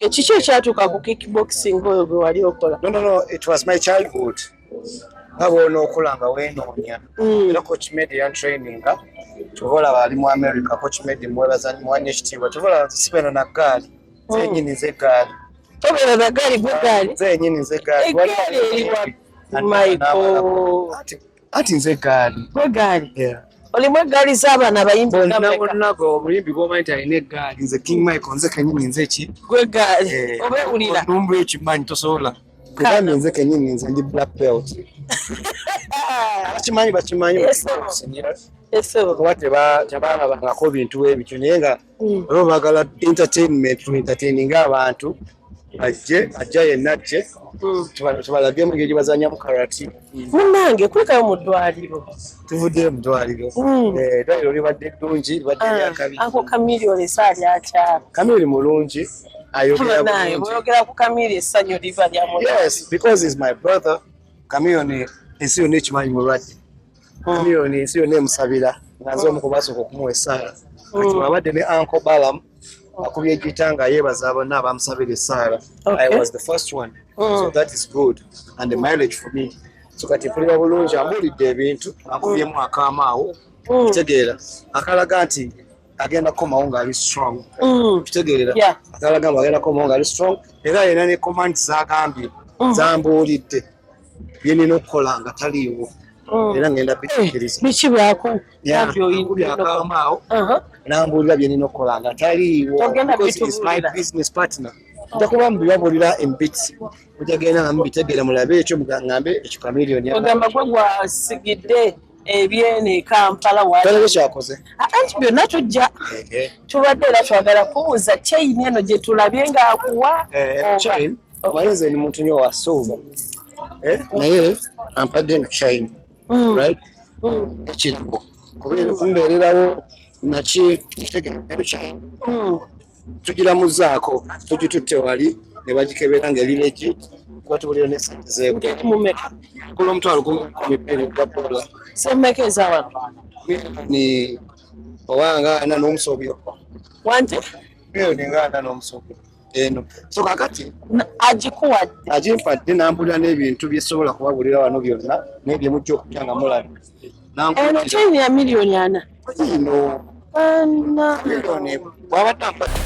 Ekiki ekyatuuka ku kickboxing oyo gwe wali okola? No, it was my childhood. Ngabona okulanga wenoonya. Era Coach Medi yan training tuvola bali mu America. Coach Medi mwebazanyi mwane ekitiibwa tuvola sibeno na gaali zenyini zegaali. Tobera na gaali gwe gaali? Zenyini zegaali. Egaali eriwa Michael. Ati nze gaali. Gwe gaali? Yeah. Olimu eggaali z'abaana abayimbi bonnako omuyimbi gw'omanyi nti alina eggaali nze King Michael nze kenyini nze ki gwe gaali obeewulira olumbu ekimanyi tosobola kugambe nze kenyini nze ndi black belt bakimanyi kuba tebalabangako bintu ebityo naye nga abo baagala entertainment to entertaining abantu ajja yenna ajje tubalabye mu ngeri bazanyamu karati. Munnange kulekayo mu ddwaliro. Tuvuddeyo mu ddwaliro. Eddwaliro libadde ddungi libadde lyakabi. Ako Kamiliyoni esaali akyala. Kamiliyoni mulungi ayogera bulungi. Oyogera ku Kamiliyoni essanyu liva lya mu. Yes, because he's my brother. Kamiliyoni ensi yonna ekimanyi mulwadde. Kamiliyoni ensi yonna emusabira nga nze omu ku basooka okumuwa essaala. Kati wabadde ne Uncle Balaam akubye gita nga yeebaza bonna abamusabira essaala. I was the first one. So that is good and the mileage for me. So kati mpulira bulungi ambulidde ebintu akubyemu akaamaawo kitegeera akalaga nti agenda kukomawo ng'ali strong kitegeera akalaga mbu agenda kukomawo ng'ali strong era yena ne command zagambye zambuulidde byenina okukola nga taliiwo era ngenda bituukiriza biki byakaamaawo nambuulira byenina okukola nga taliiwo because is my business partner. Nja kuba mubibabulira embits ojagenda nga mubitegeera mulabe ekyo mugambe ekyo Kamiliyoni ogamba gwe gwasigidde ebyene Kampala talebe kyakoze anti byonna tujja tubadde era twagala kubuuza chain eno gye tulabye ng'akuwa chain omanyize ni muntu nyo wasuuba naye ampadde na chain right ekiriwo kubeera kumbeererawo naki kitegeera chain tugiramuzaako tugitutte wali ne bagikebera ng'eri legit kuba tubulira n'essente mumeka kula omutwalo kumipiri gwa dola semmeka ezawano ni owanga ana n'omusobyo wante miliyoni nga ana n'omusobyo eno so kakati agikuwadde agimpadde nambulira n'ebintu byesobola kubabulira wano byonna n'ebyo mujja okutya nga mulabe eno chain ya Miliyoni 4 ino miliyoni bw'abadde ampadde